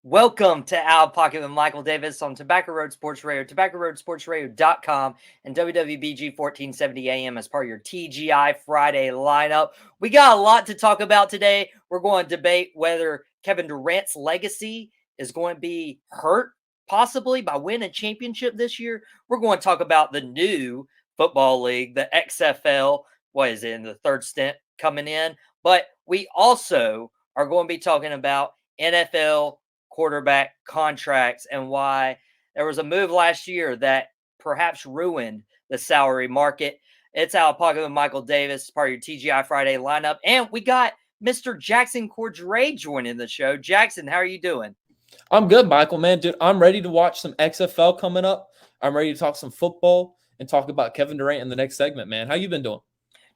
Welcome to Outta Pocket with Michael Davis on Tobacco Road Sports Radio, TobaccoRoadSportsRadio.com, and WWBG 1470 AM as part of your TGI Friday lineup. We got a lot to talk about today. We're going to debate whether Kevin Durant's legacy is going to be hurt possibly by winning a championship this year. We're going to talk about the new football league, the XFL. What is it, in the third stint coming in? But we also are going to be talking about NFL quarterback contracts and why there was a move last year that perhaps ruined the salary market. It's Outta Pocket with Michael Davis, part of your TGI Friday lineup. And we got Mr. Jackson Cordray joining the show. Jackson, how are you doing? I'm good, Michael, man. Dude, I'm ready to watch some XFL coming up. I'm ready to talk some football and talk about Kevin Durant in the next segment, man. How you been doing?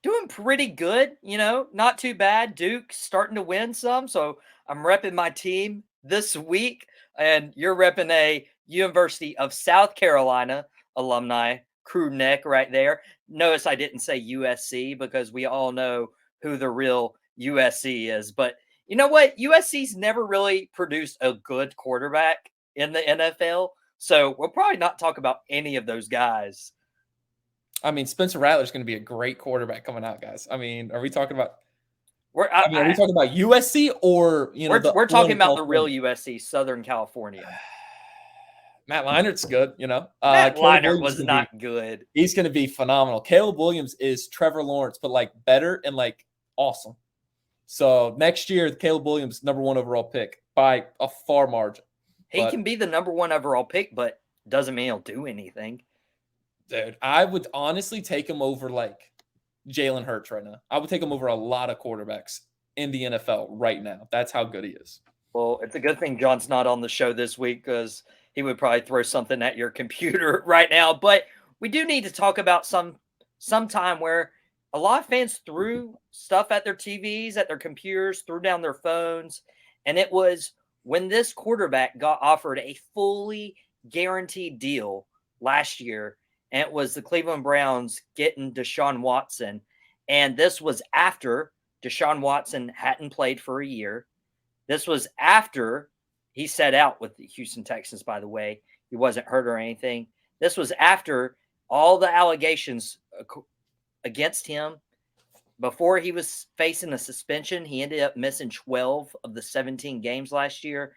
Doing pretty good, not too bad. Duke starting to win some, so I'm repping my team this week, and you're repping a University of South Carolina alumni crew neck right there. Notice I didn't say USC because we all know who the real USC is. But you know what? USC's never really produced a good quarterback in the NFL, so we'll probably not talk about any of those guys. I mean, Spencer Rattler's going to be a great quarterback coming out, guys. I mean, are we talking about? We're are we talking about USC or we're talking about the real USC, Southern California. Matt Leinert's good, Matt Leinart was not good. He's going to be phenomenal. Caleb Williams is Trevor Lawrence, but like better and like awesome. So next year, Caleb Williams, number 1 overall pick by a far margin. He can be the number 1 overall pick, but doesn't mean he'll do anything. Dude, I would honestly take him over like Jalen Hurts right now. I would take him over a lot of quarterbacks in the NFL right now. That's how good he is. Well, it's a good thing John's not on the show this week because he would probably throw something at your computer right now. But we do need to talk about some time where a lot of fans threw stuff at their TVs, at their computers, threw down their phones. And it was when this quarterback got offered a fully guaranteed deal last year. And it was the Cleveland Browns getting Deshaun Watson. And this was after Deshaun Watson hadn't played for a year. This was after he set out with the Houston Texans, by the way. He wasn't hurt or anything. This was after all the allegations against him. Before he was facing a suspension, he ended up missing 12 of the 17 games last year.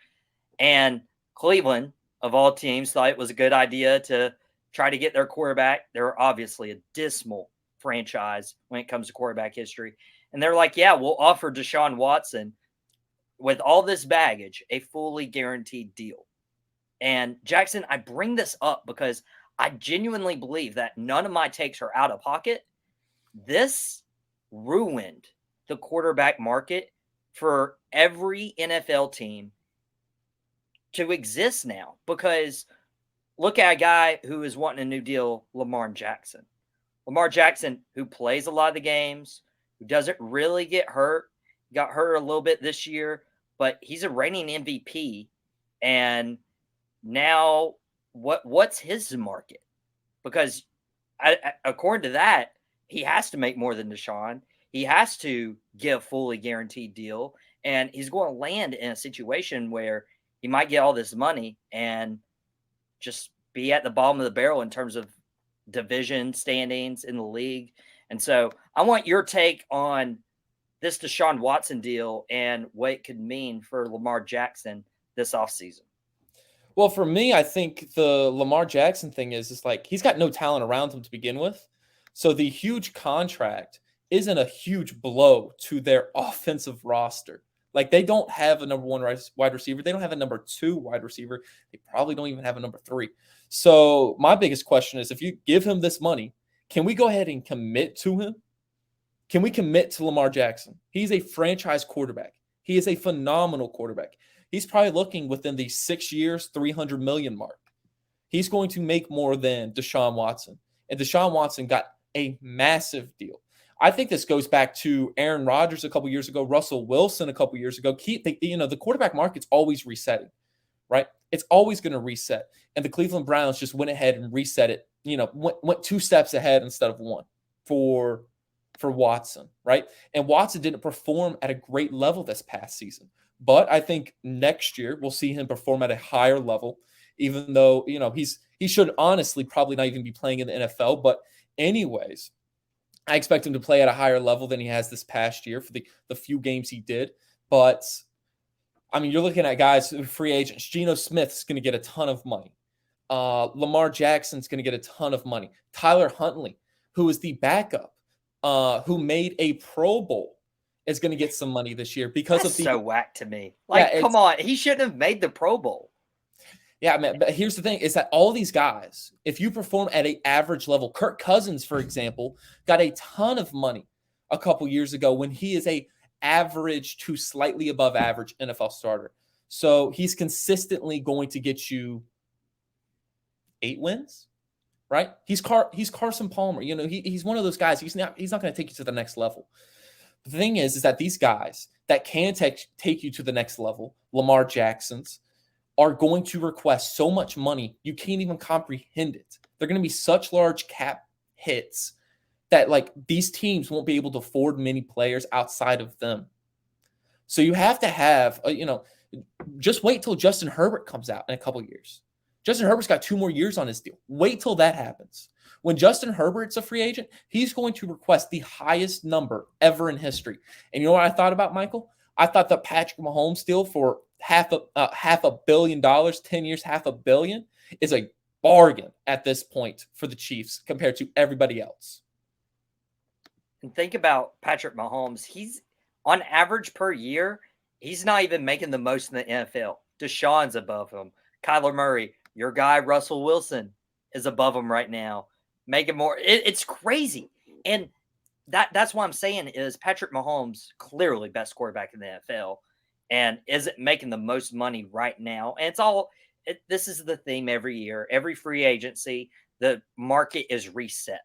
And Cleveland, of all teams, thought it was a good idea to try to get their quarterback. They're obviously a dismal franchise when it comes to quarterback history. And they're like, yeah, we'll offer Deshaun Watson with all this baggage, a fully guaranteed deal. And Jackson, I bring this up because I genuinely believe that none of my takes are out of pocket. This ruined the quarterback market for every NFL team to exist now, because look at a guy who is wanting a new deal, Lamar Jackson. Lamar Jackson, who plays a lot of the games, who doesn't really get hurt, got hurt a little bit this year, but he's a reigning MVP. And now what's his market? Because according to that, he has to make more than Deshaun. He has to get a fully guaranteed deal. And he's going to land in a situation where he might get all this money and just be at the bottom of the barrel in terms of division standings in the league. And so I want your take on this Deshaun Watson deal and what it could mean for Lamar Jackson this offseason. Well, for me, I think the Lamar Jackson thing is like he's got no talent around him to begin with. So the huge contract isn't a huge blow to their offensive roster. Like, they don't have a number 1 wide receiver. They don't have a number 2 wide receiver. They probably don't even have a number 3. So my biggest question is, if you give him this money, can we go ahead and commit to him? Can we commit to Lamar Jackson? He's a franchise quarterback. He is a phenomenal quarterback. He's probably looking within the 6 years, $300 million mark. He's going to make more than Deshaun Watson. And Deshaun Watson got a massive deal. I think this goes back to Aaron Rodgers a couple years ago, Russell Wilson a couple years ago. The quarterback market's always resetting, right? It's always going to reset. And the Cleveland Browns just went ahead and reset it, went 2 steps ahead instead of 1 for Watson, right? And Watson didn't perform at a great level this past season. But I think next year we'll see him perform at a higher level, even though, he should honestly probably not even be playing in the NFL. But anyways, I expect him to play at a higher level than he has this past year for the few games he did. But I mean, you're looking at guys, free agents. Geno Smith's going to get a ton of money. Lamar Jackson's going to get a ton of money. Tyler Huntley, who is the backup, who made a Pro Bowl, is going to get some money this year because That's of the. so whack to me. Like, come on, he shouldn't have made the Pro Bowl. Yeah, man. But here's the thing: is that all these guys, if you perform at an average level, Kirk Cousins, for example, got a ton of money a couple years ago when he is a average to slightly above average NFL starter. So he's consistently going to get you 8 wins, right? He's Carson Palmer. He's one of those guys. He's not going to take you to the next level. The thing is that these guys that can take you to the next level, Lamar Jackson's, are going to request so much money you can't even comprehend it. They're going to be such large cap hits that these teams won't be able to afford many players outside of them. So you have to have, just wait till Justin Herbert comes out in a couple years. Justin Herbert's got 2 more years on his deal. Wait till that happens. When Justin Herbert's a free agent, he's going to request the highest number ever in history. And you know what I thought about, Michael? I thought the Patrick Mahomes deal for $500 million, 10 years, $500 million, is a bargain at this point for the Chiefs compared to everybody else. And think about Patrick Mahomes. He's on average per year, he's not even making the most in the NFL. Deshaun's above him. Kyler Murray, your guy Russell Wilson, is above him right now, making more. It's crazy. And that's what I'm saying is Patrick Mahomes, clearly best quarterback in the NFL, and isn't making the most money right now. And this is the theme every year. Every free agency, the market is reset.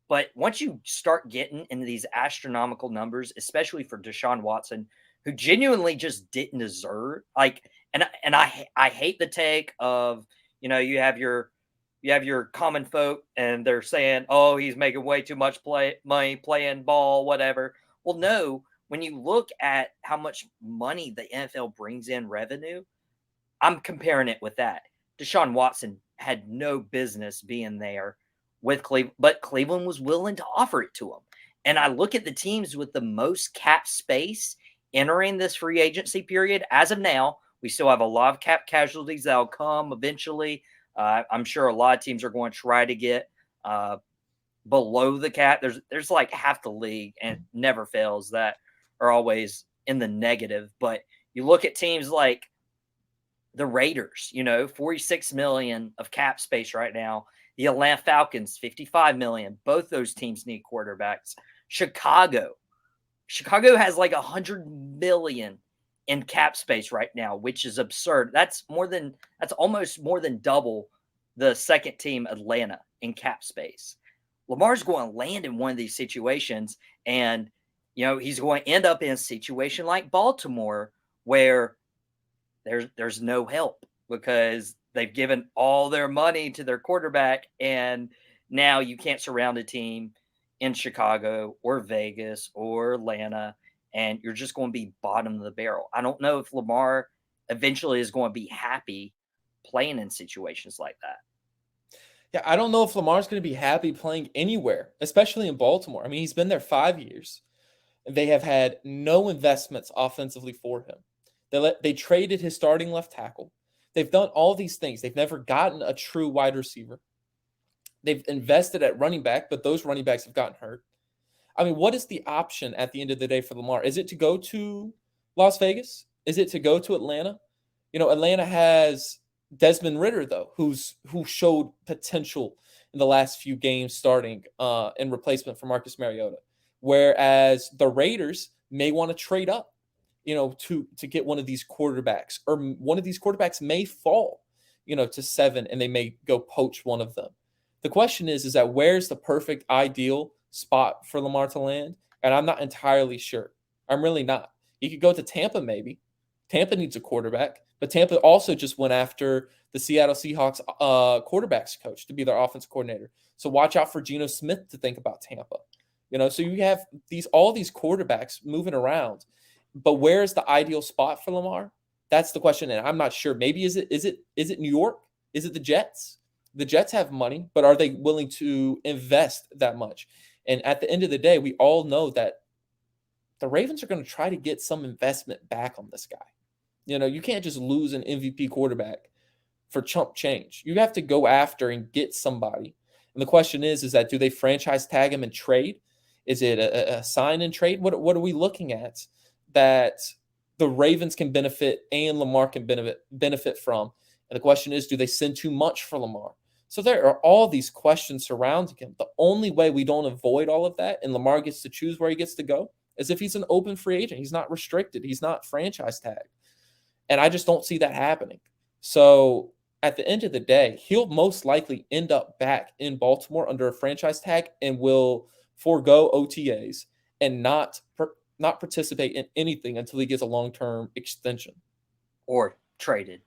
But once you start getting into these astronomical numbers, especially for Deshaun Watson, who genuinely just didn't deserve, and I hate the take of, you have your common folk and they're saying, oh, he's making way too much money playing ball, whatever. Well, no, when you look at how much money the NFL brings in revenue, I'm comparing it with that. Deshaun Watson had no business being there with Cleveland, but Cleveland was willing to offer it to him. And I look at the teams with the most cap space entering this free agency period. As of now, we still have a lot of cap casualties that'll come eventually. I'm sure a lot of teams are going to try to get below the cap. There's like half the league, and never fails, that are always in the negative. But you look at teams like the Raiders, $46 million of cap space right now. The Atlanta Falcons, $55 million. Both those teams need quarterbacks. Chicago has like $100 million in cap space right now, which is absurd. That's almost more than double the second team, Atlanta, in cap space. Lamar's going to land in one of these situations, and he's going to end up in a situation like Baltimore where there's no help because they've given all their money to their quarterback, and now you can't surround a team in Chicago or Vegas or Atlanta, and you're just going to be bottom of the barrel. I don't know if Lamar eventually is going to be happy playing in situations like that. Yeah, I don't know if Lamar's going to be happy playing anywhere, especially in Baltimore. I mean, he's been there 5 years. They have had no investments offensively for him. They traded his starting left tackle. They've done all these things. They've never gotten a true wide receiver. They've invested at running back, but those running backs have gotten hurt. I mean, what is the option at the end of the day for Lamar? Is it to go to Las Vegas? Is it to go to Atlanta? Atlanta has Desmond Ridder, though, who showed potential in the last few games starting in replacement for Marcus Mariota. Whereas the Raiders may want to trade up, to get one of these quarterbacks, or one of these quarterbacks may fall, to 7, and they may go poach one of them. The question is that where's the perfect ideal spot for Lamar to land? And I'm not entirely sure. I'm really not. He could go to Tampa, maybe. Tampa needs a quarterback, but Tampa also just went after the Seattle Seahawks quarterbacks coach to be their offense coordinator. So watch out for Geno Smith to think about Tampa. So you have all these quarterbacks moving around. But where's the ideal spot for Lamar? That's the question, and I'm not sure. Maybe is it New York? Is it the Jets? The Jets have money, but are they willing to invest that much? And at the end of the day, we all know that the Ravens are going to try to get some investment back on this guy. You can't just lose an MVP quarterback for chump change. You have to go after and get somebody. And the question is that do they franchise tag him and trade? Is it a sign and trade? What are we looking at that the Ravens can benefit and Lamar can benefit from? And the question is, do they send too much for Lamar? So there are all these questions surrounding him. The only way we don't avoid all of that and Lamar gets to choose where he gets to go is if he's an open free agent. He's not restricted. He's not franchise tagged. And I just don't see that happening. So at the end of the day, he'll most likely end up back in Baltimore under a franchise tag and will forego OTAs and not participate in anything until he gets a long-term extension. Or traded.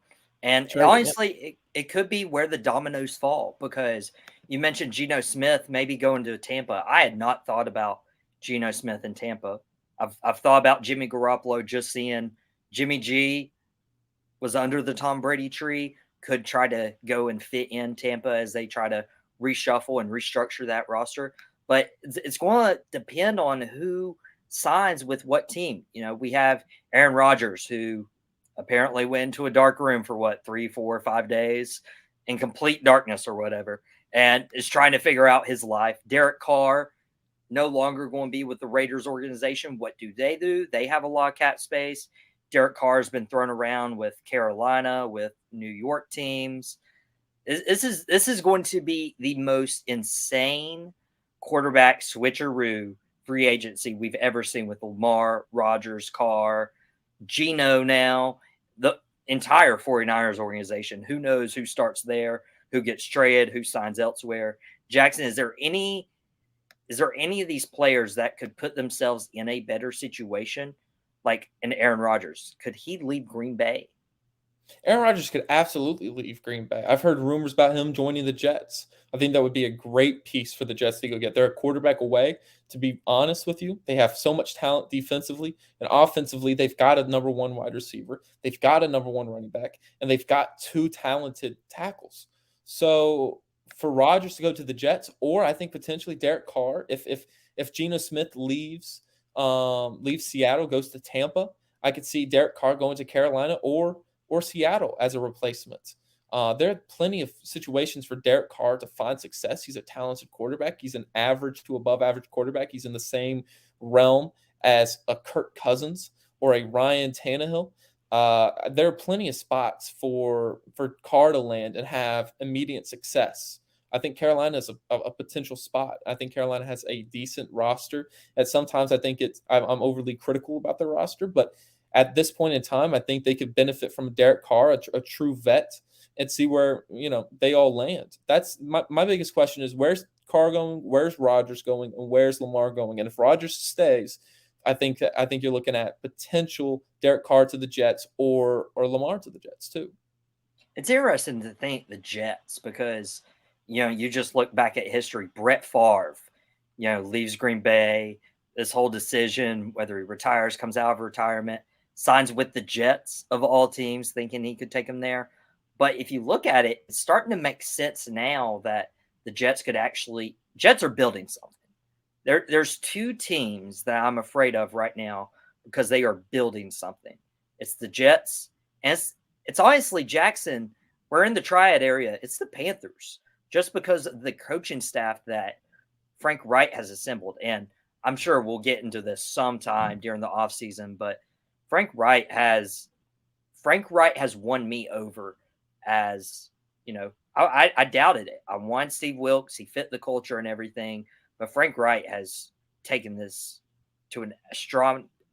And honestly, it could be where the dominoes fall, because you mentioned Geno Smith maybe going to Tampa. I had not thought about Geno Smith in Tampa. I've thought about Jimmy Garoppolo, just seeing Jimmy G was under the Tom Brady tree, could try to go and fit in Tampa as they try to reshuffle and restructure that roster. But it's going to depend on who signs with what team. We have Aaron Rodgers, who apparently went into a dark room for 3, 4, 5 days in complete darkness or whatever, and is trying to figure out his life. Derek Carr, no longer going to be with the Raiders organization. What do? They have a lot of cap space. Derek Carr has been thrown around with Carolina, with New York teams. This is going to be the most insane quarterback switcheroo free agency we've ever seen, with Lamar, Rodgers, Carr, Geno now, the entire 49ers organization. Who knows who starts there, who gets traded, who signs elsewhere. Jackson, is there any of these players that could put themselves in a better situation? Like an Aaron Rodgers, could he leave Green Bay? Aaron Rodgers could absolutely leave Green Bay. I've heard rumors about him joining the Jets. I think that would be a great piece for the Jets to go get. They're a quarterback away. To be honest with you, they have so much talent defensively, and offensively, they've got a number one wide receiver. They've got a number one running back, and they've got 2 talented tackles. So for Rodgers to go to the Jets, or I think potentially Derek Carr, if Geno Smith leaves Seattle, goes to Tampa, I could see Derek Carr going to Carolina or Seattle as a replacement. There are plenty of situations for Derek Carr to find success. He's a talented quarterback. He's an average to above average quarterback. He's in the same realm as a Kirk Cousins or a Ryan Tannehill. There are plenty of spots for Carr to land and have immediate success. I think Carolina is a potential spot. I think Carolina has a decent roster. And sometimes I think I'm overly critical about the roster, but at this point in time, I think they could benefit from Derek Carr, a true vet, and see where they all land. That's my biggest question: is where's Carr going, where's Rodgers going, and where's Lamar going? And if Rodgers stays, I think you're looking at potential Derek Carr to the Jets or Lamar to the Jets too. It's interesting to think the Jets, because you just look back at history. Brett Favre, leaves Green Bay. This whole decision, whether he retires, comes out of retirement, signs with the Jets of all teams, thinking he could take him there. But if you look at it, it's starting to make sense now that the Jets are building something. There's 2 teams that I'm afraid of right now because they are building something. It's the Jets, and it's honestly, Jackson, we're in the triad area. It's the Panthers, just because of the coaching staff that Frank Wright has assembled. And I'm sure we'll get into this sometime during the offseason, but Frank Wright has won me over. As I doubted it. I wanted Steve Wilkes. He fit the culture and everything, but Frank Wright has taken this to an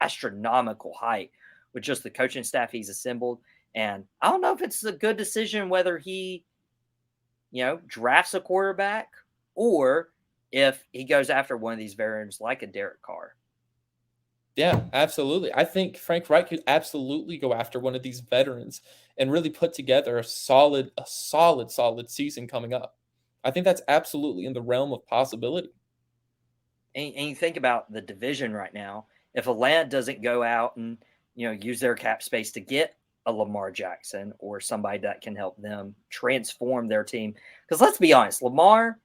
astronomical height with just the coaching staff he's assembled. And I don't know if it's a good decision whether he, drafts a quarterback or if he goes after one of these veterans like a Derek Carr. Yeah, absolutely. I think Frank Wright could absolutely go after one of these veterans and really put together a solid season coming up. I think that's absolutely in the realm of possibility. And you think about the division right now. if Atlanta doesn't go out and, use their cap space to get a Lamar Jackson or somebody that can help them transform their team. Because let's be honest, Lamar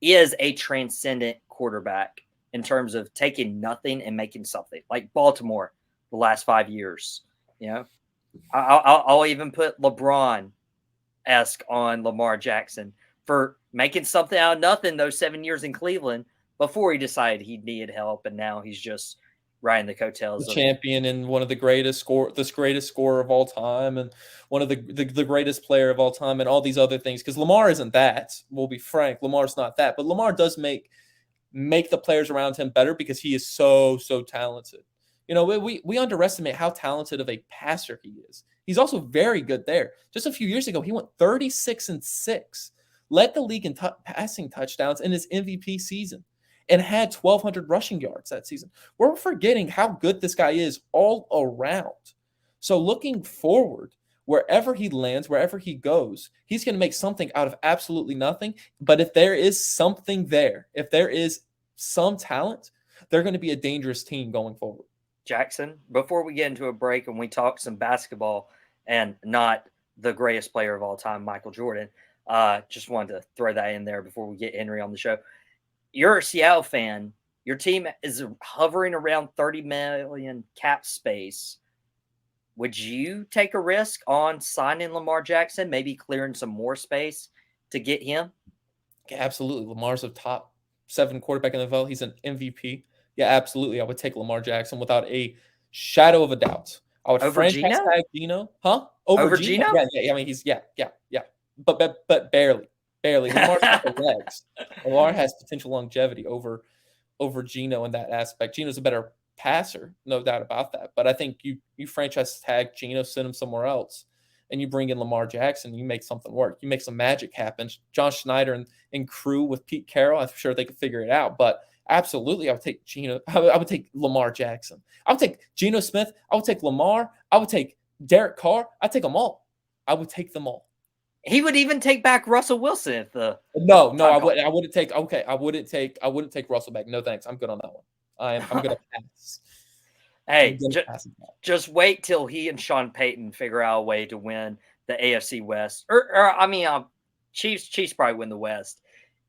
is a transcendent quarterback in terms of taking nothing and making something, like Baltimore the last 5 years. I'll even put LeBron-esque on Lamar Jackson for making something out of nothing those 7 years in Cleveland before he decided he needed help, and now he's just riding the coattails The of champion and one of the greatest scorer of all time, and one of the greatest player of all time, and all these other things. Because Lamar isn't that. We'll be frank, Lamar's not that. But Lamar does make the players around him better because he is so talented. We underestimate how talented of a passer he is. He's also very good there. Just a few years ago, he went 36-6, led the league in passing touchdowns in his MVP season, and had 1,200 rushing yards that season. We're forgetting how good this guy is all around. So looking forward, wherever he lands, wherever he goes, he's going to make something out of absolutely nothing. But if there is something there, if there is some talent, they're going to be a dangerous team going forward. Jackson, before we get into a break and we talk some basketball and not the greatest player of all time, Michael Jordan, just wanted to throw that in there before we get Henry on the show. You're a Seattle fan. Your team is hovering around $30 million cap space. Would you take a risk on signing Lamar Jackson, maybe clearing some more space to get him? Yeah, absolutely. Lamar's a top 7 quarterback in the NFL. He's an MVP. Yeah, absolutely. I would take Lamar Jackson without a shadow of a doubt. I would franchise tag Geno. Huh? Over Geno? Yeah. I mean, he's yeah. But barely. Lamar's got the legs. Lamar has potential longevity over Geno in that aspect. Geno's a better passer, no doubt about that. But I think you franchise tag Geno, send him somewhere else, and you bring in Lamar Jackson, you make something work. You make some magic happen. John Schneider and crew with Pete Carroll, I'm sure they could figure it out. But absolutely, I would take Geno. I would take Lamar Jackson. I would take Geno Smith. I would take Lamar. I would take Derek Carr. I'd take them all. I would take them all. He would even take back Russell Wilson if the No, I wouldn't take. Okay, I wouldn't take Russell back. No thanks. I'm good on that one. I'm gonna pass. Hey, just wait till he and Sean Payton figure out a way to win the AFC West. Chiefs probably win the West.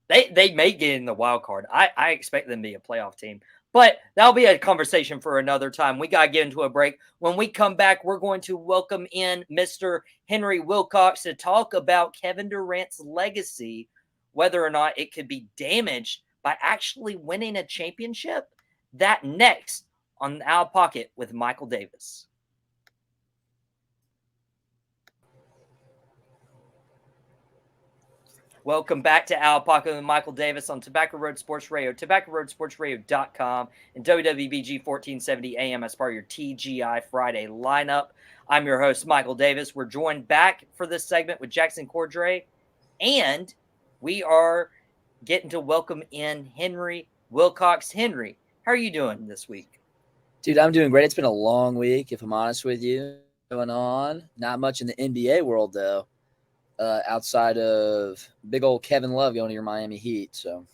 They may get in the wild card. I expect them to be a playoff team. But that'll be a conversation for another time. We got to get into a break. When we come back, we're going to welcome in Mr. Henry Wilcox to talk about Kevin Durant's legacy, whether or not it could be damaged by actually winning a championship. That next on Outta Pocket with Michael Davis. Welcome back to Outta Pocket with Michael Davis on Tobacco Road Sports Radio, tobaccoroadsportsradio.com, and WWBG 1470 AM as part of your TGI Friday lineup. I'm your host, Michael Davis. We're joined back for this segment with Jackson Cordray, and we are getting to welcome in Henry Wilcox. Henry, how are you doing this week? Dude, I'm doing great. It's been a long week, if I'm honest with you. Going on. Not much in the NBA world, though. Outside of big old Kevin Love going to your Miami Heat. So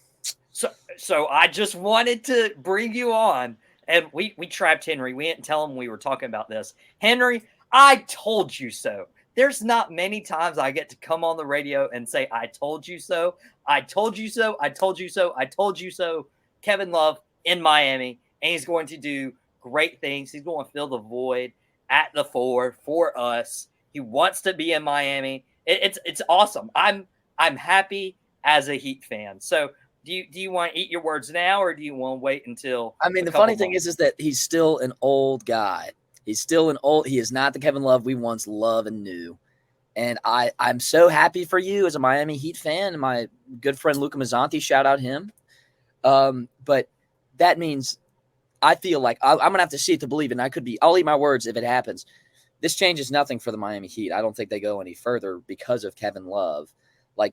I just wanted to bring you on, and we trapped Henry. We didn't tell him we were talking about this. Henry, I told you so. There's not many times I get to come on the radio and say, I told you so. I told you so. I told you so. I told you so. Kevin Love in Miami, and he's going to do great things. He's going to fill the void at the 4 for us. He wants to be in Miami. It's awesome. I'm happy as a Heat fan. So do you want to eat your words now, or do you want to wait until? I mean, the funny thing is that he's still an old guy. He is not the Kevin Love we once loved and knew. And I'm so happy for you as a Miami Heat fan. And my good friend Luca Mazzanti, shout out him. But that means I feel like I'm gonna have to see it to believe, and I'll eat my words if it happens. This changes nothing for the Miami Heat. I don't think they go any further because of Kevin Love.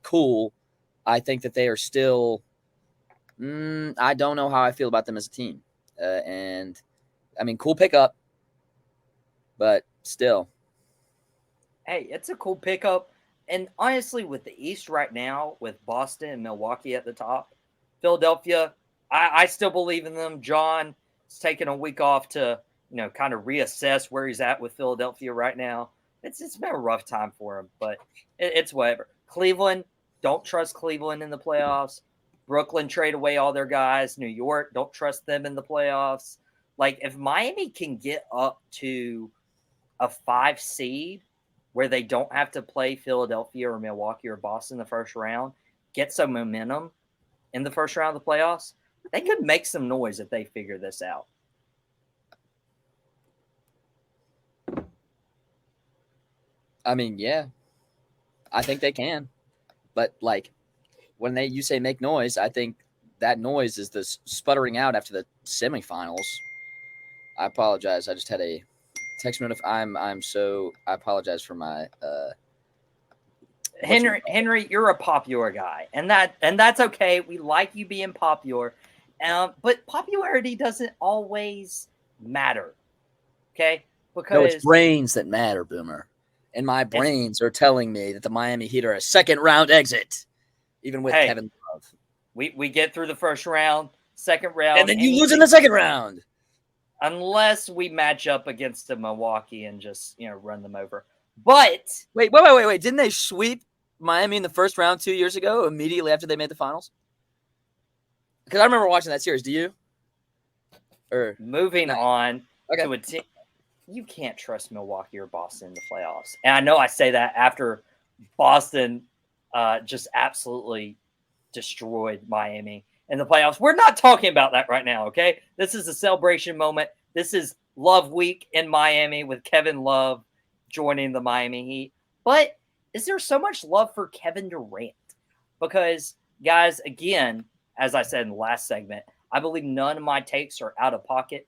Cool. I think that they are still I don't know how I feel about them as a team. And, I mean, cool pickup, but still. Hey, it's a cool pickup. And honestly, with the East right now, with Boston and Milwaukee at the top, Philadelphia, I still believe in them. John He's taking a week off to, kind of reassess where he's at with Philadelphia right now. It's been a rough time for him, but it's whatever. Cleveland, don't trust Cleveland in the playoffs. Brooklyn trade away all their guys. New York, don't trust them in the playoffs. Like, if Miami can get up to a 5 seed where they don't have to play Philadelphia or Milwaukee or Boston in the first round, get some momentum in the first round of the playoffs, they could make some noise if they figure this out. I mean, yeah, I think they can. But, like, when you say make noise, I think that noise is the sputtering out after the semifinals. I apologize. I just had a text notification. I apologize for my Henry, you're a popular guy, and that's okay. We like you being popular, but popularity doesn't always matter. Okay, because no, it's brains that matter, Boomer. And my brains are telling me that the Miami Heat are a second round exit, even with Kevin Love. We get through the first round, second round, and then you lose in the second round. Unless we match up against the Milwaukee and just, run them over. But wait. Didn't they sweep Miami in the first round 2 years ago, immediately after they made the finals? Because I remember watching that series. Do you? Moving on to a team. You can't trust Milwaukee or Boston in the playoffs. And I know I say that after Boston just absolutely destroyed Miami in the playoffs. We're not talking about that right now, okay? This is a celebration moment. This is Love Week in Miami with Kevin Love joining the Miami Heat. But is there so much love for Kevin Durant? Because, guys, again, as I said in the last segment, I believe none of my takes are out of pocket.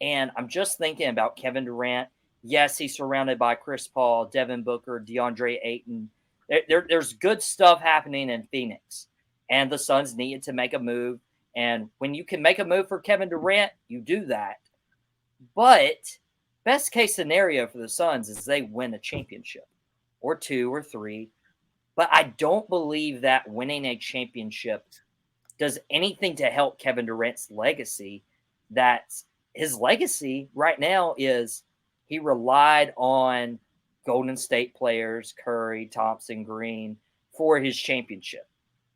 And I'm just thinking about Kevin Durant. Yes, he's surrounded by Chris Paul, Devin Booker, DeAndre Ayton. There's good stuff happening in Phoenix. And the Suns needed to make a move. And when you can make a move for Kevin Durant, you do that. But best case scenario for the Suns is they win a championship or 2 or 3. But I don't believe that winning a championship does anything to help Kevin Durant's legacy. That's his legacy right now is he relied on Golden State players, Curry, Thompson, Green, for his championship.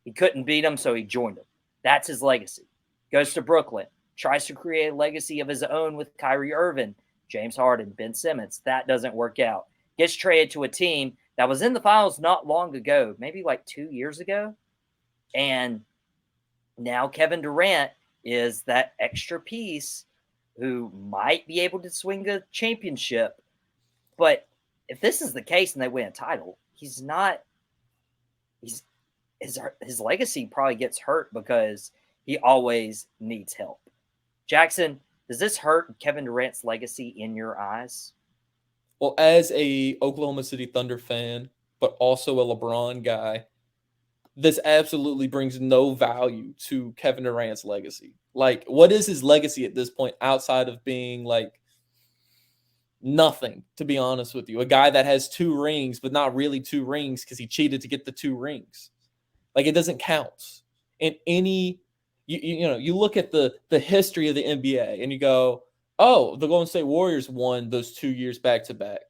He couldn't beat them, so he joined them. That's his legacy. Goes to Brooklyn, tries to create a legacy of his own with Kyrie Irving, James Harden, Ben Simmons. That doesn't work out. Gets traded to a team that was in the finals not long ago, maybe like 2 years ago. And now Kevin Durant is that extra piece who might be able to swing a championship. But if this is the case and they win a title, his legacy probably gets hurt because he always needs help. Jackson, does this hurt Kevin Durant's legacy in your eyes? Well, as a Oklahoma City Thunder fan, but also a LeBron guy, this absolutely brings no value to Kevin Durant's legacy. Like, what is his legacy at this point outside of being like nothing, to be honest with you? A guy that has 2 rings, but not really 2 rings because he cheated to get the 2 rings. Like, it doesn't count. In any, you look at the history of the NBA and you go, oh, the Golden State Warriors won those 2 years back to back.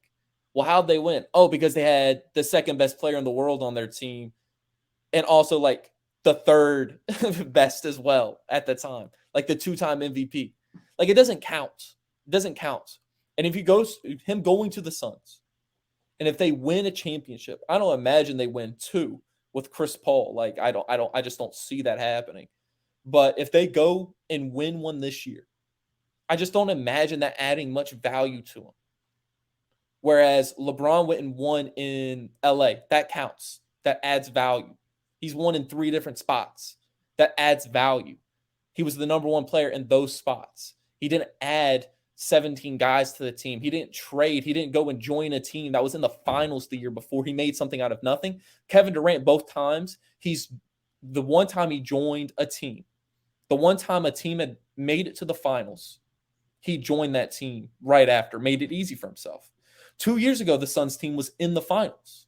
Well, how'd they win? Oh, because they had the second best player in the world on their team. And also, like, the third best as well at the time. Like, the 2-time MVP. Like, it doesn't count. It doesn't count. And if he goes, him going to the Suns, and if they win a championship, I don't imagine they win 2 with Chris Paul. Like, I just don't see that happening. But if they go and win one this year, I just don't imagine that adding much value to him. Whereas LeBron went and won in LA. That counts. That adds value. He's won in 3 different spots. That adds value. He was the number 1 player in those spots. He didn't add 17 guys to the team. He didn't trade. He didn't go and join a team that was in the finals the year before. He made something out of nothing. Kevin Durant, both times, he's the one time he joined a team. The one time a team had made it to the finals, he joined that team right after, made it easy for himself. 2 years ago, the Suns team was in the finals.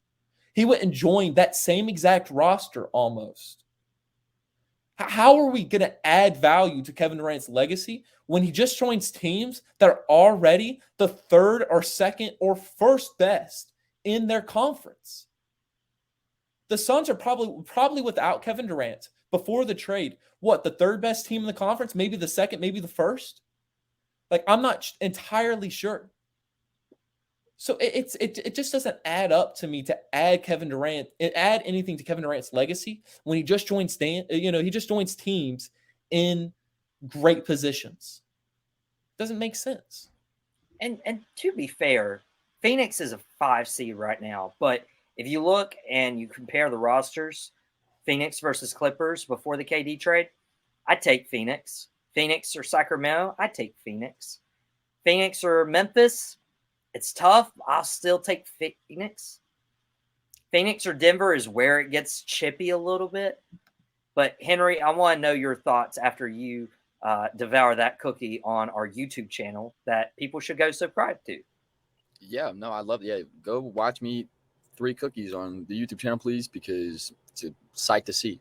He went and joined that same exact roster almost. How are we going to add value to Kevin Durant's legacy when he just joins teams that are already the third or second or first best in their conference? The Suns are probably without Kevin Durant before the trade. What, the third best team in the conference? Maybe the second, maybe the first? Like, I'm not entirely sure. So it just doesn't add up to me to add anything to Kevin Durant's legacy when he just joins teams in great positions. Doesn't make sense. And to be fair, Phoenix is a 5 seed right now, but if you look and you compare the rosters, Phoenix versus Clippers before the KD trade, I'd take Phoenix. Phoenix or Sacramento, I'd take Phoenix. Phoenix or Memphis, it's tough. I'll still take Phoenix. Phoenix or Denver is where it gets chippy a little bit. But Henry, I want to know your thoughts after you devour that cookie on our YouTube channel that people should go subscribe to. Yeah, no, I love it. Yeah, go watch me eat 3 cookies on the YouTube channel, please, because it's a sight to see.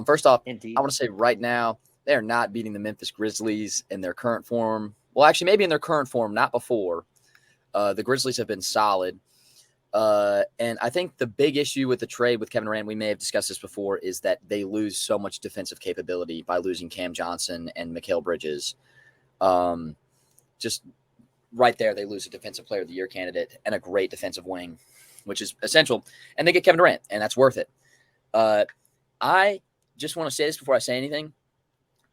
First off, Indeed. I want to say right now, they are not beating the Memphis Grizzlies in their current form. Well, actually, maybe in their current form, not before. The Grizzlies have been solid. And I think the big issue with the trade with Kevin Durant, we may have discussed this before, is that they lose so much defensive capability by losing Cam Johnson and Mikal Bridges. Just right there, they lose a Defensive Player of the Year candidate and a great defensive wing, which is essential. And they get Kevin Durant, and that's worth it. I just want to say this before I say anything.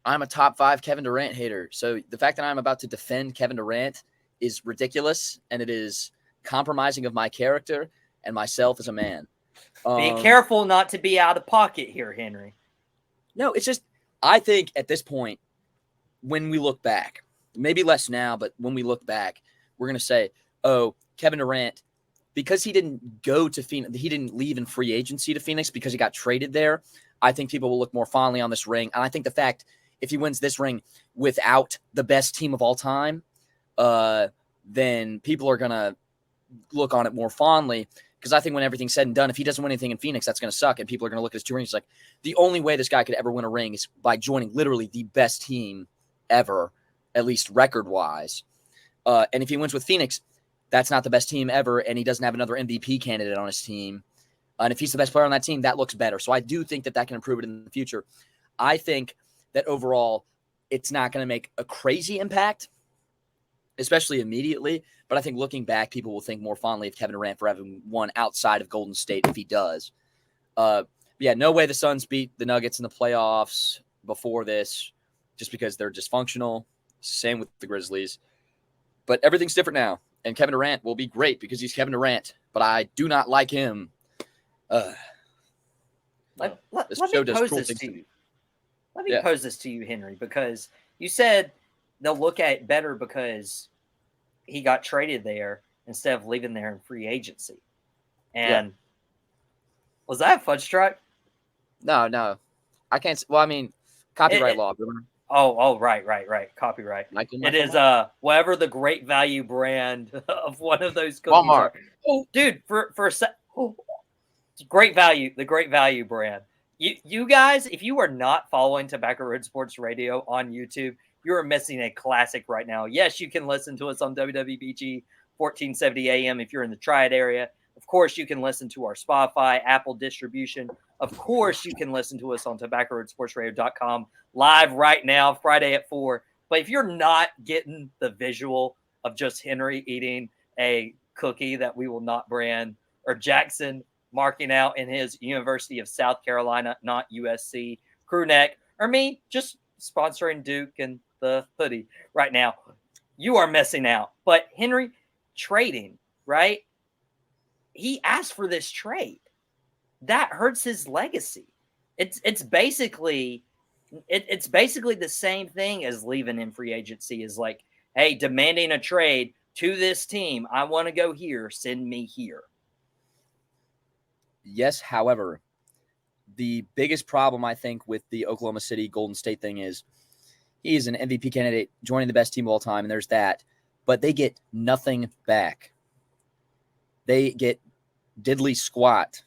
I'm a top 5 Kevin Durant hater. So the fact that I'm about to defend Kevin Durant is ridiculous, and it is compromising of my character and myself as a man. Be careful not to be out of pocket here, Henry. No, it's just, I think at this point, when we look back, maybe less now, but when we look back, we're going to say, oh, Kevin Durant, because he didn't go to Phoenix, he didn't leave in free agency to Phoenix because he got traded there. I think people will look more fondly on this ring. And I think the fact, if he wins this ring without the best team of all time, then people are going to look on it more fondly, because I think when everything's said and done, if he doesn't win anything in Phoenix, that's going to suck, and people are going to look at his 2 rings like, the only way this guy could ever win a ring is by joining literally the best team ever, at least record-wise. And if he wins with Phoenix, that's not the best team ever, and he doesn't have another MVP candidate on his team. And if he's the best player on that team, that looks better. So I do think that can improve it in the future. I think that overall, it's not going to make a crazy impact, especially immediately. But I think looking back, people will think more fondly of Kevin Durant for having won outside of Golden State if he does. Yeah, no way the Suns beat the Nuggets in the playoffs before this, just because they're dysfunctional. Same with the Grizzlies. But everything's different now. And Kevin Durant will be great because he's Kevin Durant. But I do not like him. Let me pose this to you. Let me pose this to you, Henry, because you said they'll look at it better because he got traded there instead of leaving there in free agency. And was that a fudge truck? No. I can't. Well, I mean, copyright law. Oh, right. Copyright. It is whatever the great value brand of one of those cookies Walmart. are. Oh, dude, for a sec. Oh, great value, the great value brand. You guys, if you are not following Tobacco Road Sports Radio on YouTube, you are missing a classic right now. Yes, you can listen to us on WWBG 1470 AM if you're in the Triad area. Of course, you can listen to our Spotify, Apple distribution. Of course, you can listen to us on tobaccoroadsportsradio.com live right now, Friday at 4. But if you're not getting the visual of just Henry eating a cookie that we will not brand, or Jackson marking out in his University of South Carolina, not USC, crew neck, or me just sponsoring Duke and the hoodie right now, you are missing out. But Henry, trading, right? He asked for this trade. That hurts his legacy. It's basically the same thing as leaving in free agency, is like, hey, demanding a trade to this team. I want to go here. Send me here. Yes, however, the biggest problem, I think, with the Oklahoma City Golden State thing is he is an MVP candidate joining the best team of all time, and there's that. But they get nothing back. They get diddly squat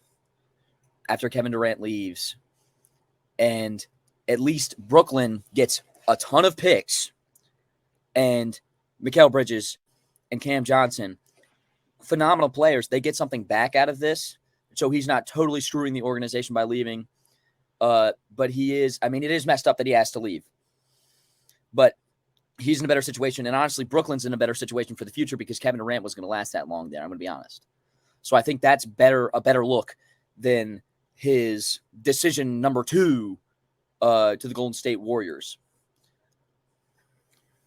after Kevin Durant leaves. And at least Brooklyn gets a ton of picks, and Mikal Bridges and Cam Johnson, phenomenal players. They get something back out of this, so he's not totally screwing the organization by leaving. But he is, I mean, it is messed up that he has to leave. But he's in a better situation. And honestly, Brooklyn's in a better situation for the future because Kevin Durant was going to last that long there. I'm going to be honest. So I think that's a better look than his decision number 2 to the Golden State Warriors.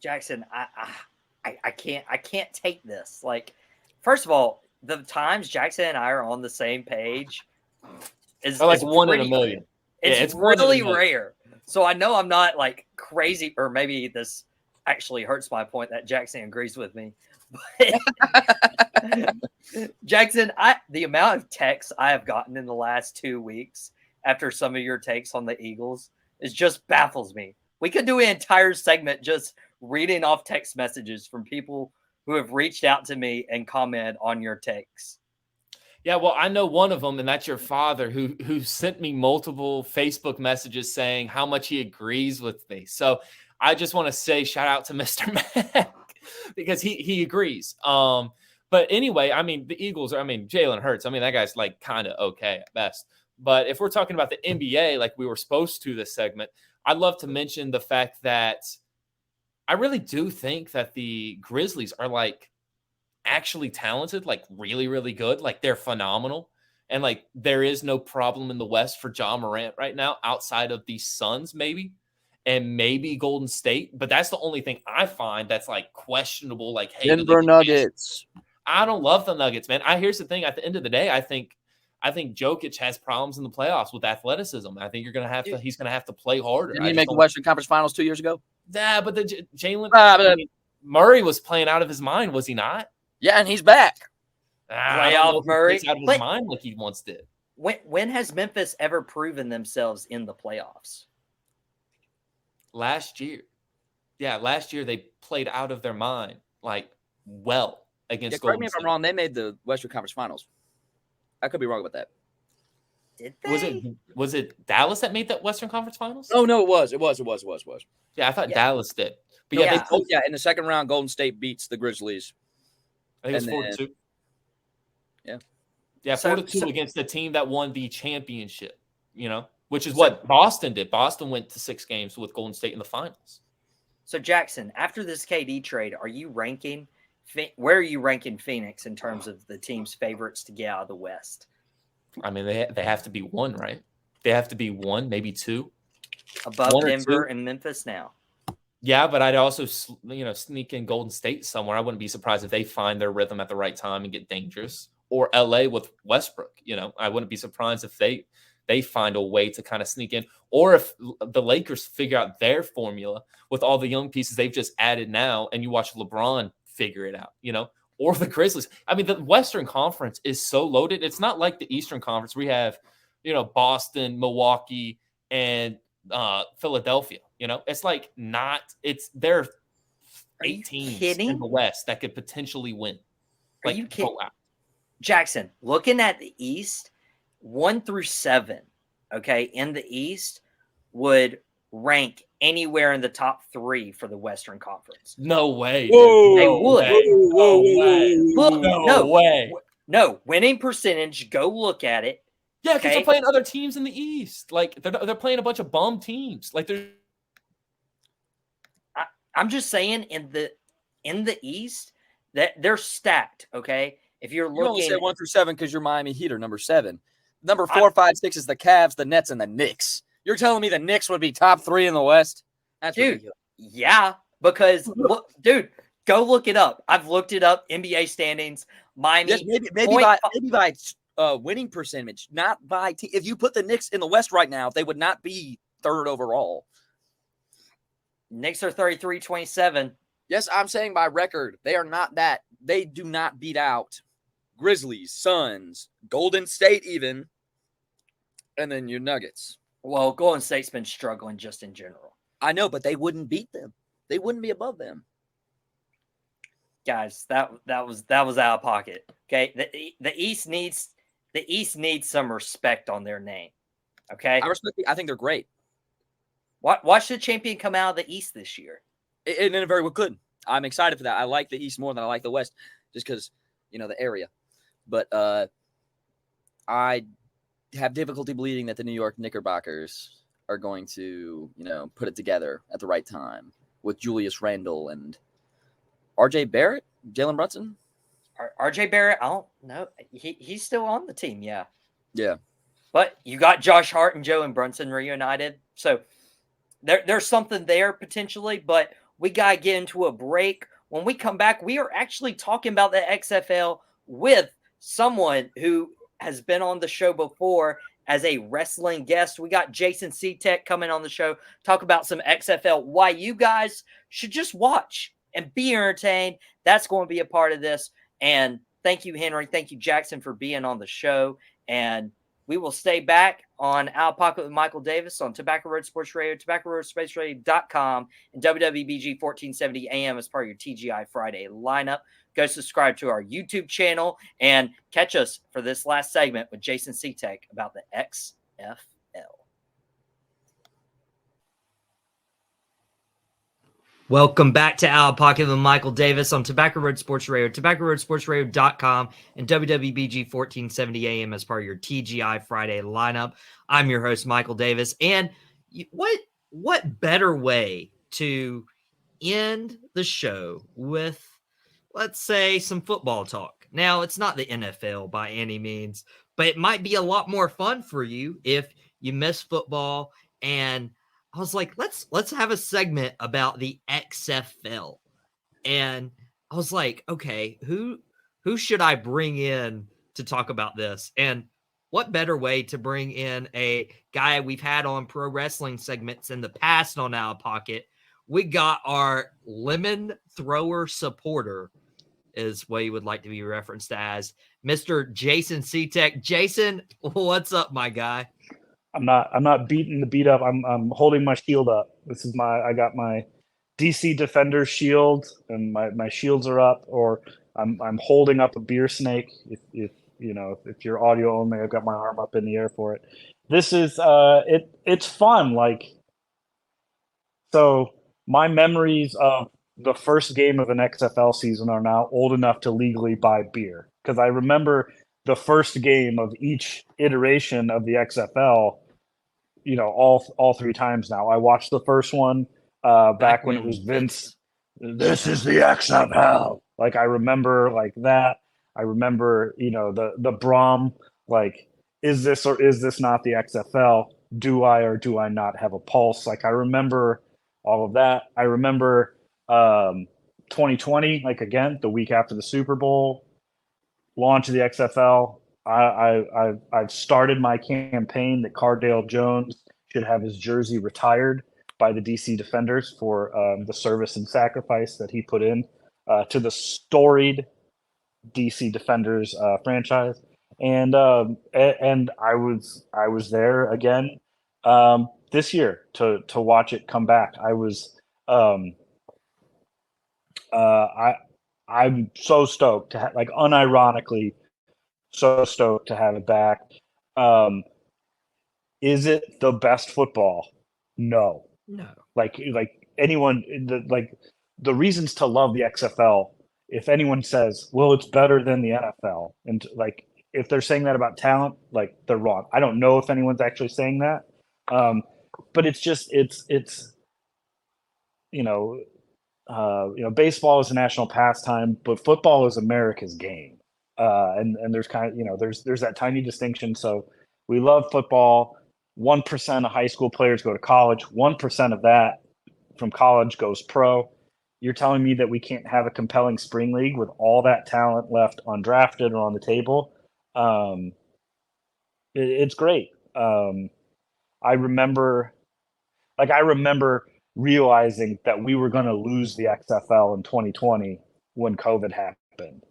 Jackson, I can't take this. Like, first of all, the times Jackson and I are on the same page is like one in a million. It's really rare. So I know I'm not like crazy, or maybe this actually hurts my point that Jackson agrees with me. But Jackson, the amount of texts I have gotten in the last 2 weeks after some of your takes on the Eagles is just baffles me. We could do an entire segment just reading off text messages from people who have reached out to me and commented on your takes. Yeah, well, I know one of them, and that's your father, who sent me multiple Facebook messages saying how much he agrees with me. So I just want to say shout out to Mr. Mack because he agrees. But anyway, I mean, the Eagles are, I mean, Jalen Hurts, I mean, that guy's like kind of okay at best. But if we're talking about the NBA, like we were supposed to this segment, I'd love to mention the fact that I really do think that the Grizzlies are like actually talented, like really, really good. Like they're phenomenal. And like there is no problem in the West for Ja Morant right now outside of the Suns, maybe, and maybe Golden State. But that's the only thing I find that's like questionable. Like, hey, Denver Nuggets. I don't love the Nuggets, man. Here's the thing. At the end of the day, I think Jokic has problems in the playoffs with athleticism. I think he's gonna have to play harder. Didn't he make the Western Conference Finals 2 years ago? Yeah, but the Jalen Murray was playing out of his mind, was he not? Yeah, and he's back. Playoff Murray out of his mind like he once did. When has Memphis ever proven themselves in the playoffs? Last year. Yeah, last year they played out of their mind, like well against Correct Golden me if State. I'm wrong. They made the Western Conference Finals. I could be wrong about that. Did they? Was it Dallas that made that Western Conference Finals? Oh no, it was. Yeah, I thought Dallas did. But In the second round, Golden State beats the Grizzlies. I think it was 4-2. Yeah. Yeah, 4-2 against the team that won the championship, which is what Boston did. Boston went to 6 games with Golden State in the finals. So Jackson, after this KD trade, where are you ranking Phoenix in terms of the team's favorites to get out of the West? I mean, they have to be 1, right? They have to be 1, maybe 2. Above Denver and Memphis now. Yeah, but I'd also, sneak in Golden State somewhere. I wouldn't be surprised if they find their rhythm at the right time and get dangerous. Or LA with Westbrook. I wouldn't be surprised if they find a way to kind of sneak in. Or if the Lakers figure out their formula with all the young pieces they've just added now, and you watch LeBron figure it out, or the Grizzlies. I mean, the Western Conference is so loaded. It's not like the Eastern Conference. We have, Boston, Milwaukee, and Philadelphia. It's like there are 8 teams in the West that could potentially win. Are you kidding? Jackson, looking at the East, 1 through 7, okay, in the East would rank anywhere in the top 3 for the Western Conference. No way. Whoa, they would. No way. No, winning percentage, go look at it. Yeah, because they're playing other teams in the East. Like, they're playing a bunch of bum teams. Like, I'm just saying in the East that they're stacked, okay? If you're looking, you only say 1 through 7 because you're Miami Heat are number 7. Number 4, 5, 6 is the Cavs, the Nets, and the Knicks. You're telling me the Knicks would be top 3 in the West? That's ridiculous. Yeah, because dude, go look it up. I've looked it up. NBA standings, Miami. Yes, maybe by winning percentage, not by team. If you put the Knicks in the West right now, they would not be 3rd overall. Knicks are 33-27. Yes, I'm saying by record. They are not that. They do not beat out Grizzlies, Suns, Golden State even, and then your Nuggets. Well, Golden State's been struggling just in general. I know, but they wouldn't beat them. They wouldn't be above them. Guys, that was out of pocket. Okay, the East needs some respect on their name. Okay, I think they're great. Watch the champion come out of the East this year. And it very well could. I'm excited for that. I like the East more than I like the West, just because, the area. But I have difficulty believing that the New York Knickerbockers are going to, put it together at the right time with Julius Randle and R.J. Barrett, Jalen Brunson. R.J. Barrett, I don't know. He's still on the team, yeah. Yeah. But you got Josh Hart and Joe and Brunson reunited. So there's something there potentially, but we got to get into a break. When we come back, we are actually talking about the XFL with someone who has been on the show before as a wrestling guest. We got Jason Sitek coming on the show, talk about some XFL, why you guys should just watch and be entertained. That's going to be a part of this. And thank you, Henry. Thank you, Jackson, for being on the show. And we will stay back on Outta Pocket with Michael Davis on Tobacco Road Sports Radio, TobaccoRoadSportsRadio.com, and WWBG 1470 AM as part of your TGI Friday lineup. Go subscribe to our YouTube channel and catch us for this last segment with Jason Sitek about the XFL. Welcome back to Outta Pocket with Michael Davis on Tobacco Road Sports Radio, TobaccoRoadSportsRadio.com, and WWBG 1470 AM as part of your TGI Friday lineup. I'm your host, Michael Davis. And what better way to end the show with, let's say, some football talk? Now, it's not the NFL by any means, but it might be a lot more fun for you if you miss football. And I was like, let's have a segment about the XFL. And I was like, okay, who should I bring in to talk about this? And what better way to bring in a guy we've had on pro wrestling segments in the past on Outta Pocket? We got our lemon thrower supporter, is what he would like to be referenced as, Mr. Jason Sitek. Jason, what's up, my guy? I'm not beating the beat up. I'm holding my shield up. I got my DC Defender shield, and my shields are up, or I'm holding up a beer snake. If you're audio only, I've got my arm up in the air for it. This is it's fun. So my memories of the first game of an XFL season are now old enough to legally buy beer, because I remember the first game of each iteration of the XFL, all three times now. I watched the first one back when it was Vince. This is the XFL. I remember that. I remember, the Braum, is this or is this not the XFL? Do I or do I not have a pulse? I remember all of that. I remember 2020, again, the week after the Super Bowl, launch of the XFL. I've started my campaign that Cardale Jones should have his jersey retired by the DC Defenders for the service and sacrifice that he put in to the storied DC Defenders franchise. And I was there again this year to watch it come back. I was I'm so stoked to unironically so stoked to have it back. Is it the best football? No. Anyone, the reasons to love the XFL, if anyone says, well, it's better than the NFL, and if they're saying that about talent, they're wrong. I don't know if anyone's actually saying that. But it's just, baseball is a national pastime, but football is America's game. And there's there's that tiny distinction. So we love football. 1% of high school players go to college. 1% of that from college goes pro. You're telling me that we can't have a compelling spring league with all that talent left undrafted or on the table? It's great. I remember realizing that we were going to lose the XFL in 2020 when COVID happened.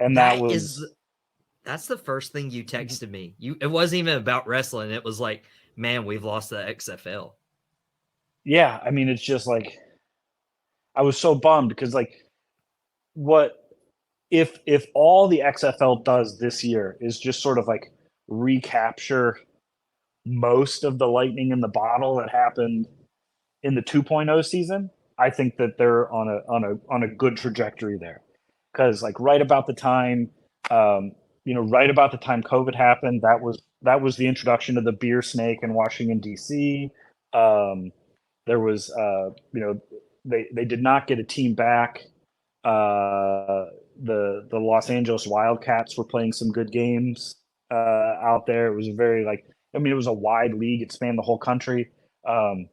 And that's the first thing you texted me. It wasn't even about wrestling. It was like, man, we've lost the XFL. Yeah. I mean, it's just I was so bummed because what if all the XFL does this year is just sort of recapture most of the lightning in the bottle that happened in the 2.0 season, I think that they're on a good trajectory there. Because like right about the time, right about the time COVID happened, that was the introduction of the beer snake in Washington D.C. There was, they did not get a team back. The Los Angeles Wildcats were playing some good games out there. It was a very it was a wide league. It spanned the whole country. There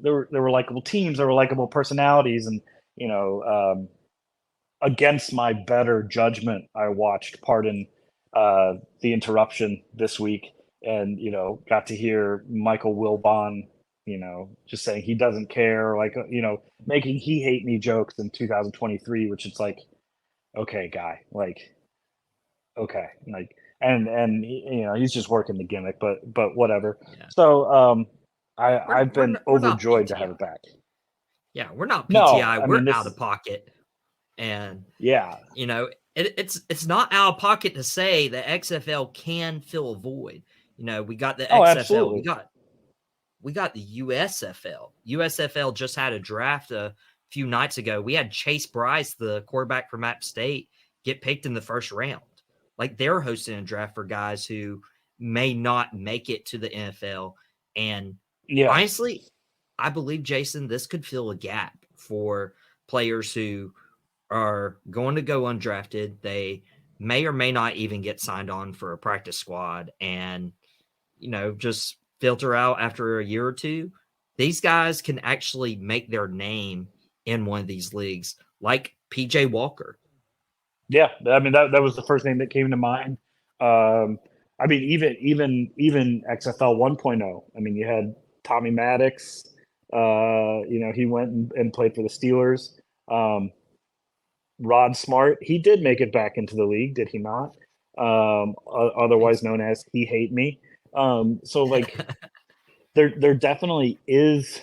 were likable teams, there were likable personalities, and against my better judgment, I watched Pardon the Interruption this week, and got to hear Michael Wilbon, just saying he doesn't care, making he hate me jokes in 2023, which it's like, okay, guy, okay, and he's just working the gimmick, but whatever. Yeah. So I've been overjoyed to have it back. Yeah, we're not No, PTI. We're this, Out of Pocket. And, yeah, it's not out of pocket to say that XFL can fill a void. We got the XFL. Absolutely. We got the USFL. USFL just had a draft a few nights ago. We had Chase Bryce, the quarterback from App State, get picked in the first round. Like, they're hosting a draft for guys who may not make it to the NFL. And honestly, I believe, Jason, this could fill a gap for players who are going to go undrafted. They may or may not even get signed on for a practice squad and, just filter out after a year or two. These guys can actually make their name in one of these leagues, like PJ Walker. Yeah, I mean that was the first name that came to mind. I mean, even XFL 1.0. I mean, you had Tommy Maddox. He went and played for the Steelers. Rod Smart, he did make it back into the league, did he not? Otherwise known as He Hate Me. So like, there definitely is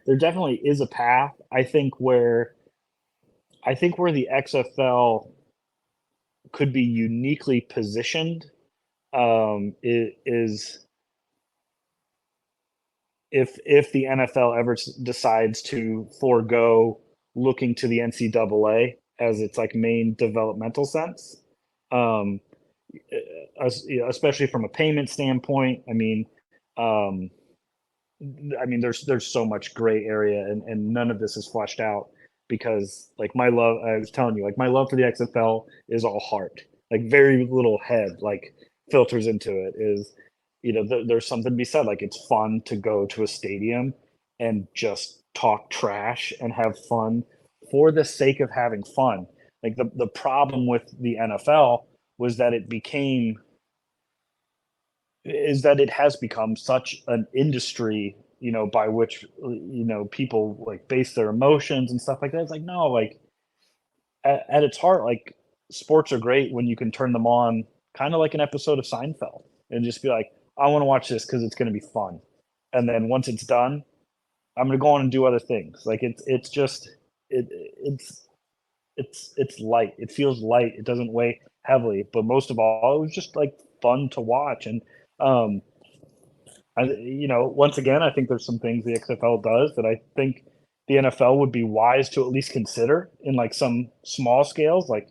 a path. I think where the XFL could be uniquely positioned is if the NFL ever decides to forego looking to the NCAA as its main developmental sense, especially from a payment standpoint. I mean, there's so much gray area, and none of this is fleshed out because I was telling you, my love for the XFL is all heart. Very little head filters into it. Is there's something to be said. It's fun to go to a stadium and just talk trash and have fun for the sake of having fun. The problem with the NFL was that it has become such an industry, by which, people base their emotions and stuff like that. It's no, at its heart, sports are great when you can turn them on kind of like an episode of Seinfeld and just be I want to watch this because it's going to be fun. And then once it's done, I'm going to go on and do other things. It's light. It feels light. It doesn't weigh heavily, but most of all, it was just fun to watch. And, once again, I think there's some things the XFL does that I think the NFL would be wise to at least consider in some small scales. The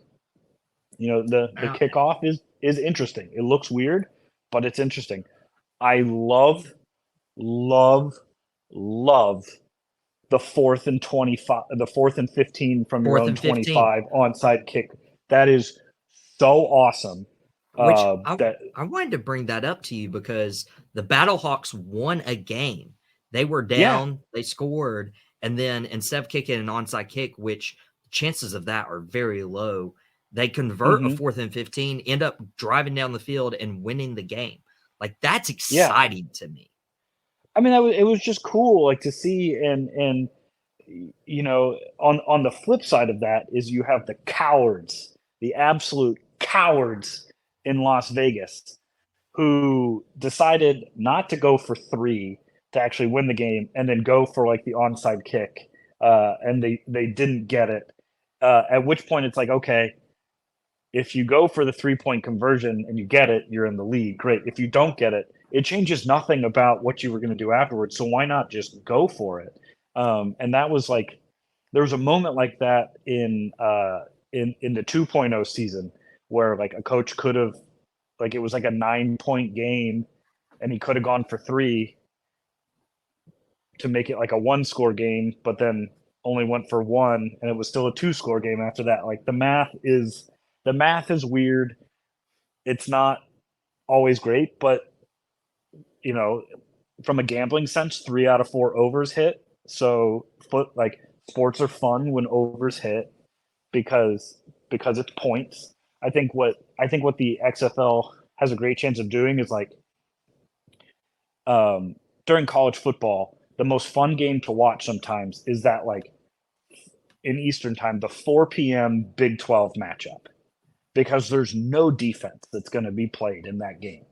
kickoff is interesting. It looks weird, but it's interesting. I love the 4th and 25, the 4th and 15 from your own 25 onside kick. That is so awesome. Which I wanted to bring that up to you because the Battlehawks won a game. They were down, they scored, and then instead of kicking an onside kick, which chances of that are very low, they convert a 4th and 15, end up driving down the field and winning the game. That's exciting to me. I mean, it was just cool, to see, and on the flip side of that is you have the cowards, the absolute cowards in Las Vegas, who decided not to go for 3 to actually win the game, and then go for the onside kick, and they didn't get it. At which point it's okay, if you go for the 3-point conversion and you get it, you're in the lead. Great. If you don't get it, it changes nothing about what you were going to do afterwards. So why not just go for it? And that was like, there was a moment like that in the 2.0 season where like a coach could have, like, it was like a 9-point game and he could have gone for 3 to make it like a 1-score game, but then only went for 1 and it was still a 2-score game after that. Like the math is weird. It's not always great, but you know, from a gambling sense, 3 out of 4 overs hit. So sports are fun when overs hit because it's points. I think what the XFL has a great chance of doing is like during college football, the most fun game to watch sometimes is that like in Eastern time, the 4 p.m. Big 12 matchup, because there's no defense that's going to be played in that game.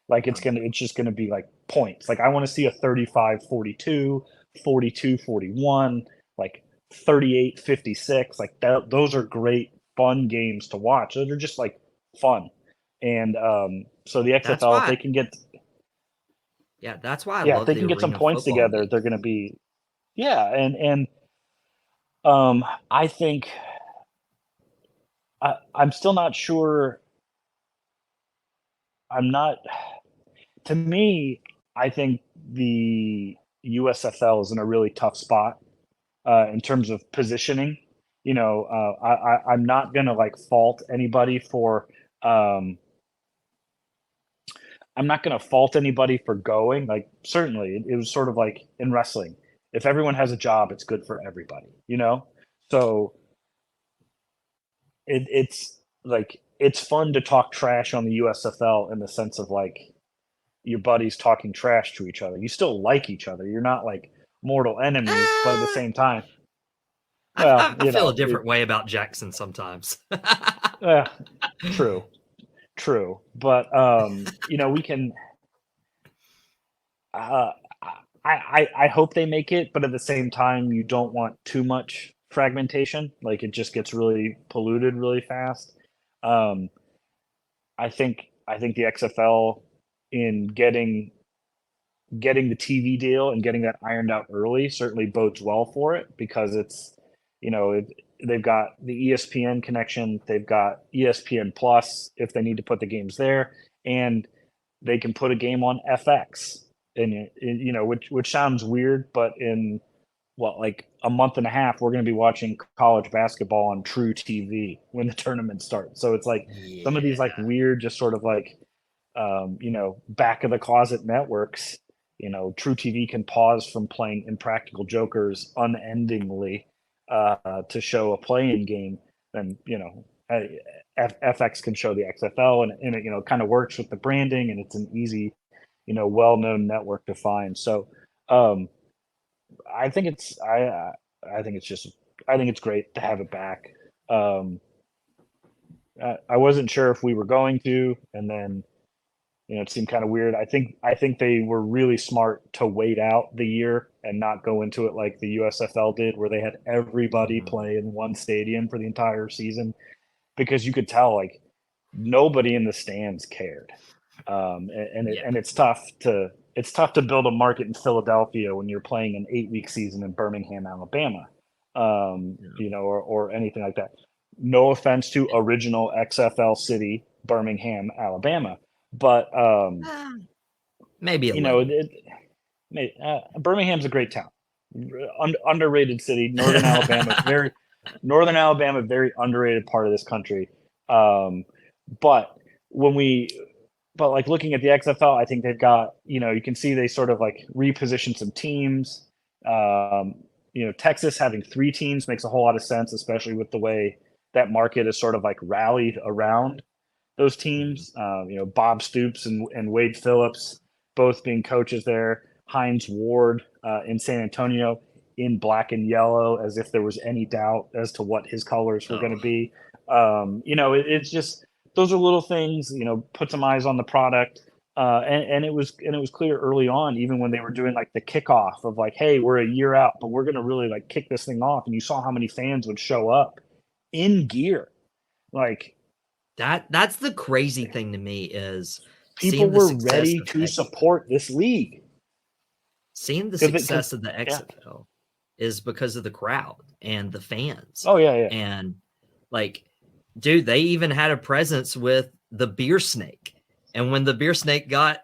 Like it's just going to be like points. Like I want to see a 35-42, 42-41, like 38-56. Like that, those are great fun games to watch. Those are just like fun. And so the XFL, if they can get that's why I love they the can get some arena points football together, league. they're going to be and I think I'm still not sure. To me, I think the USFL is in a really tough spot in terms of positioning. You know, I'm not gonna like fault anybody for. I'm not gonna fault anybody for going. Like certainly, it was sort of like in wrestling. If everyone has a job, it's good for everybody. You know, so it's like it's fun to talk trash on the USFL in the sense of like your buddies talking trash to each other. You still like each other. You're not like mortal enemies, but at the same time, well, I feel a different way about Jackson sometimes. True. But you know, we can. I hope they make it, but at the same time, you don't want too much fragmentation. Like it just gets really polluted really fast. I think the XFL in getting the TV deal and getting that ironed out early certainly bodes well for it because it's, you know, they've got the ESPN connection, they've got ESPN Plus if they need to put the games there, and they can put a game on FX, and you know, which sounds weird, but in what, like a month and a half, we're going to be watching college basketball on True TV when the tournament starts. So it's like some of these like weird, just sort of like you know, back of the closet networks. You know, True TV can pause from playing Impractical Jokers unendingly to show a playing game. And, you know, FX can show the XFL, and it, you know, kind of works with the branding, and it's an easy, you know, well-known network to find. So I think it's great to have it back. I wasn't sure if we were going to, and then, you know, it seemed kind of weird. I think they were really smart to wait out the year and not go into it like the USFL did, where they had everybody play in one stadium for the entire season, because you could tell like nobody in the stands cared. And it's tough to build a market in Philadelphia when you're playing an 8-week season in Birmingham, Alabama, you know, or anything like that. No offense to original XFL city, Birmingham, Alabama. But maybe a you know, Birmingham's a great town, underrated city. Northern Alabama, very underrated part of this country. But like looking at the XFL, I think they've got, you know, you can see they sort of like reposition some teams. You know, Texas having 3 teams makes a whole lot of sense, especially with the way that market is sort of like rallied around those teams. You know, Bob Stoops and Wade Phillips both being coaches there. Hines Ward in San Antonio in black and yellow, as if there was any doubt as to what his colors were going to be. You know, it's just, those are little things, you know, put some eyes on the product. And it was clear early on, even when they were doing like the kickoff of like, hey, we're a year out, but we're going to really like kick this thing off. And you saw how many fans would show up in gear. Like, that's the crazy thing to me is people seeing the were success ready of to the support this league. seeing the 'Cause it- 'cause- success of the yeah. XFL is because of the crowd and the fans. Oh yeah, yeah. And like, dude, they even had a presence with the beer snake. And when the beer snake got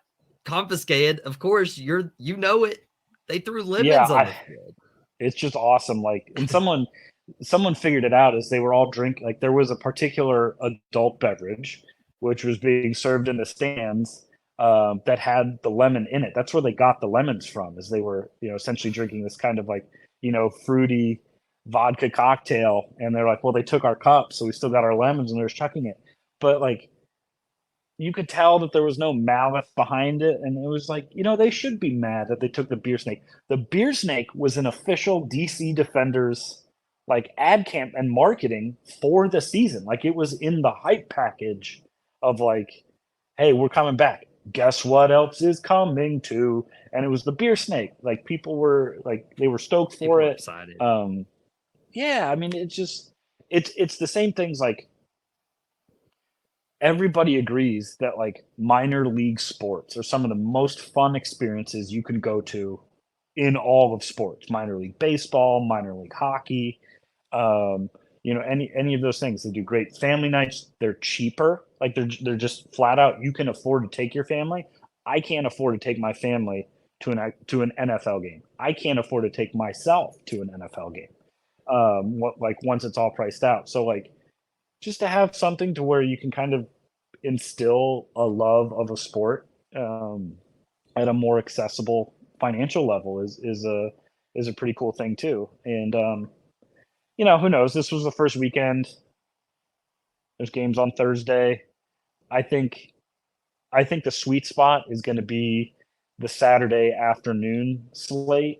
confiscated, of course, you know it. They threw lemons on the field. It's just awesome. Like, and someone figured it out as they were all drinking. Like, there was a particular adult beverage which was being served in the stands that had the lemon in it. That's where they got the lemons from, as they were, essentially drinking this kind of like, fruity vodka cocktail. And they're like, well, they took our cups, so we still got our lemons, and they're chucking it. But like, you could tell that there was no malice behind it, and it was like, they should be mad that they took the beer snake. The beer snake was an official DC Defenders like ad camp and marketing for the season. Like, it was in the hype package of like, hey, we're coming back. Guess what else is coming too? And it was the beer snake. Like, people were like, they were stoked for People it. excited. Yeah, I mean, it's the same things. Like, everybody agrees that like minor league sports are some of the most fun experiences you can go to in all of sports. Minor league baseball, minor league hockey, any of those things. They do great family nights. They're cheaper. Like, they're just flat out, you can afford to take your family. I can't afford to take my family to an NFL game. I can't afford to take myself to an NFL game. Once it's all priced out. So like, just to have something to where you can kind of instill a love of a sport at a more accessible financial level is a pretty cool thing too. And who knows? This was the first weekend. There's games on Thursday. I think the sweet spot is going to be the Saturday afternoon slate,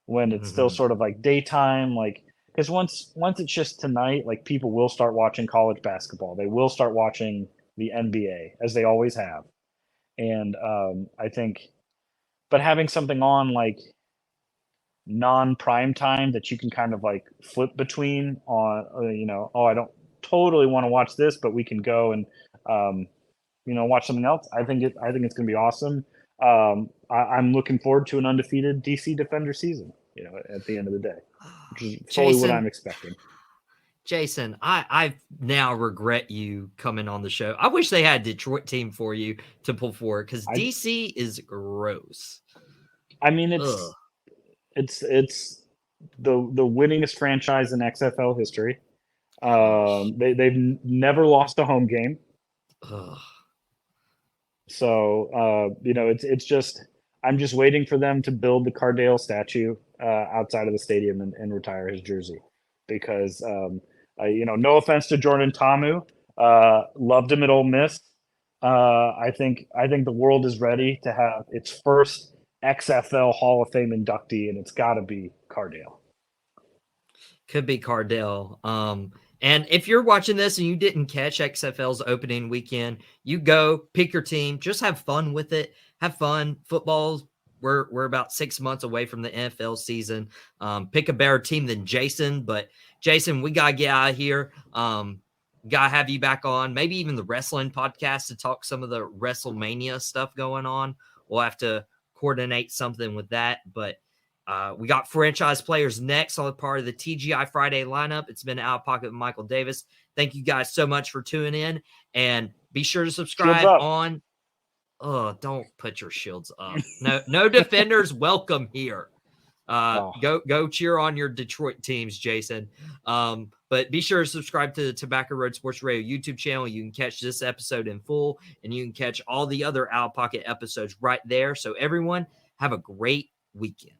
when it's still sort of like daytime, like, because once it's just tonight, like, people will start watching college basketball. They will start watching the NBA, as they always have. And I think, but having something on like non-prime time that you can kind of like flip between on, I don't totally want to watch this, but we can go and watch something else. I think it's going to be awesome. I'm looking forward to an undefeated DC Defender season, at the end of the day, which is fully what I'm expecting. Jason, I now regret you coming on the show. I wish they had a Detroit team for you to pull forward, because DC is gross. I mean, it's the winningest franchise in XFL history. They've never lost a home game. Ugh. So it's just, I'm just waiting for them to build the Cardale statue outside of the stadium and retire his jersey, because no offense to Jordan Ta'amu, loved him at Ole Miss. I think the world is ready to have its first XFL Hall of Fame inductee, and it's got to be Cardale. Could be Cardale. And if you're watching this and you didn't catch XFL's opening weekend, you go pick your team, just have fun with it. Have fun. Football, we're about 6 months away from the NFL season. Pick a better team than Jason, but Jason, we gotta get out of here. Gotta have you back on, maybe even the wrestling podcast, to talk some of the WrestleMania stuff going on. We'll have to coordinate something with that, but we got franchise players next on the part of the TGI Friday lineup. It's been Outta Pocket with Michael Davis. Thank you guys so much for tuning in, and be sure to subscribe on. Oh, don't put your shields up. No defenders welcome here. Go cheer on your Detroit teams, Jason. But be sure to subscribe to the Tobacco Road Sports Radio YouTube channel. You can catch this episode in full, and you can catch all the other Outta Pocket episodes right there. So everyone, have a great weekend.